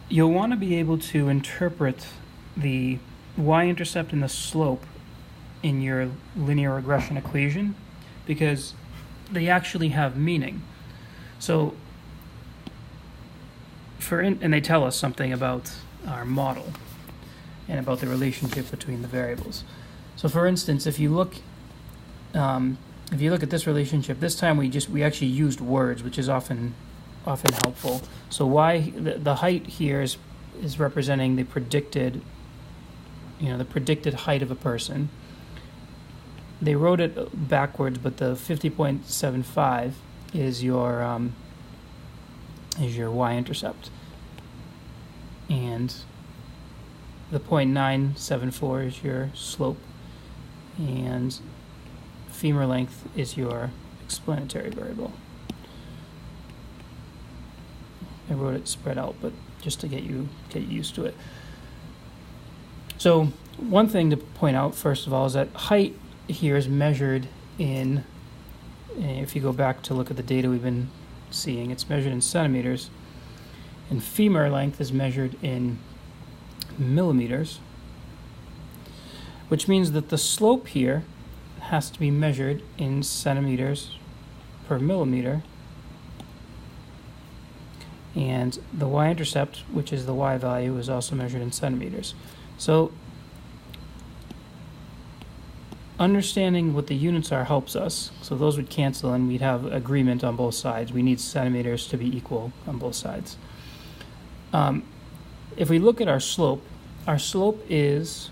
you'll want to be able to interpret the y-intercept and the slope in your linear regression equation because they actually have meaning. So, and they tell us something about our model and about the relationship between the variables. So, for instance, if you look at this relationship, this time we actually used words, which is often helpful. So the height here is representing the predicted height of a person. They wrote it backwards, but the 50.75 is your y-intercept, and the 0.974 is your slope, and femur length is your explanatory variable. I wrote it spread out, but just to get you used to it. So one thing to point out, first of all, is that height here is measured in, if you go back to look at the data we've been seeing, it's measured in centimeters, and femur length is measured in millimeters, which means that the slope here has to be measured in centimeters per millimeter, and the y-intercept, which is the y value, is also measured in centimeters. So understanding what the units are helps us. So those would cancel and we'd have agreement on both sides. We need centimeters to be equal on both sides. If we look at our slope is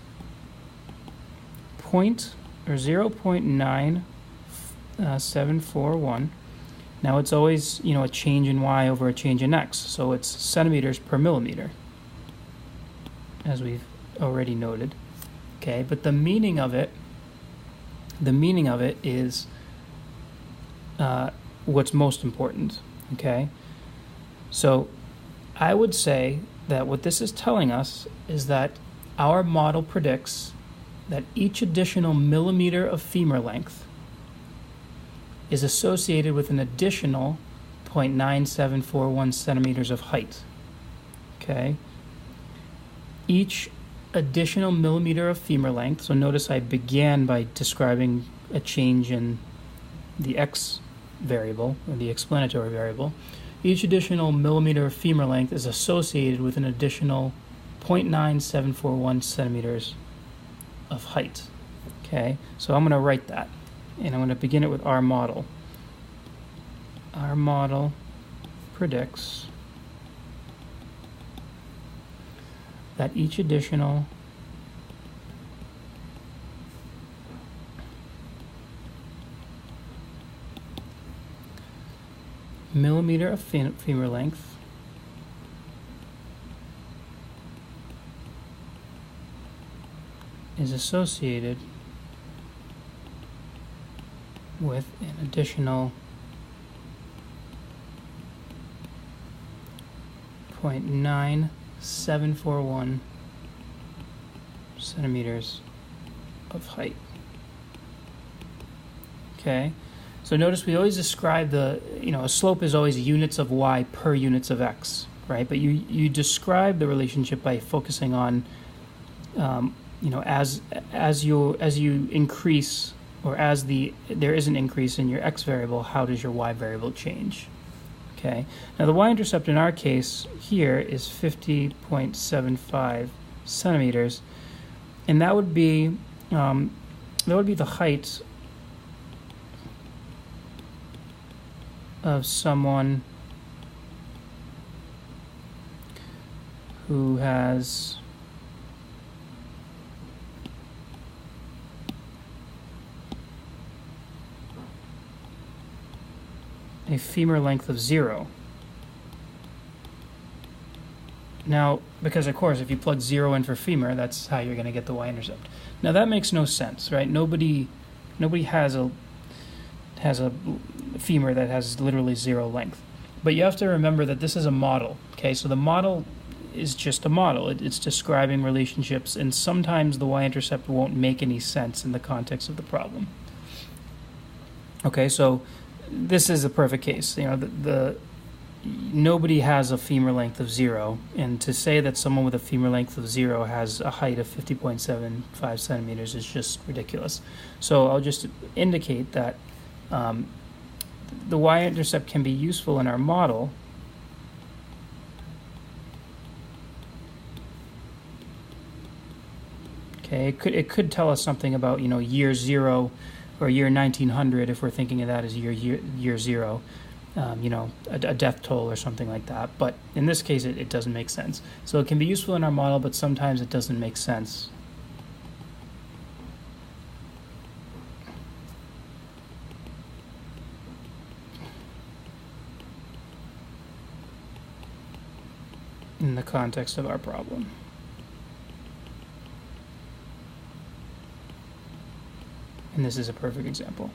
0.9741. Now it's always, a change in y over a change in x, so it's centimeters per millimeter, as we've already noted. Okay, but the meaning of it is what's most important. Okay, so I would say that what this is telling us is that our model predicts that each additional millimeter of femur length is associated with an additional 0.9741 centimeters of height. Okay? Each additional millimeter of femur length, so notice I began by describing a change in the x variable, or the explanatory variable. Each additional millimeter of femur length is associated with an additional 0.9741 centimeters of height. Okay? So I'm going to write that. And I'm going to begin it with our model. Our model predicts that each additional millimeter of femur length is associated with an additional 0.9741 centimeters of height. Okay, so notice we always describe a slope is always units of y per units of x, right? But you describe the relationship by focusing on, as you increase, or as there is an increase in your x variable, how does your y variable change? Okay. Now the y-intercept in our case here is 50.75 centimeters, and that would be the height of someone who has a femur length of 0. Now, because of course, if you plug 0 in for femur, that's how you're going to get the y-intercept. Now that makes no sense, right? Nobody has a femur that has literally 0 length. But you have to remember that this is a model. Okay, so the model is just a model. It's describing relationships, and sometimes the y-intercept won't make any sense in the context of the problem. Okay, so this is a perfect case. The nobody has a femur length of 0, and to say that someone with a femur length of 0 has a height of 50.75 centimeters is just ridiculous. So I'll just indicate that the Y-intercept can be useful in our model It could tell us something about, year 0 or year 1900 if we're thinking of that as year 0, a death toll or something like that. But in this case, it doesn't make sense. So it can be useful in our model, but sometimes it doesn't make sense. In the context of our problem. And this is a perfect example.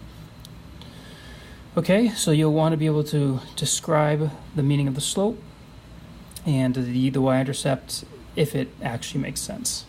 Okay, so you'll want to be able to describe the meaning of the slope and the Y-intercept if it actually makes sense.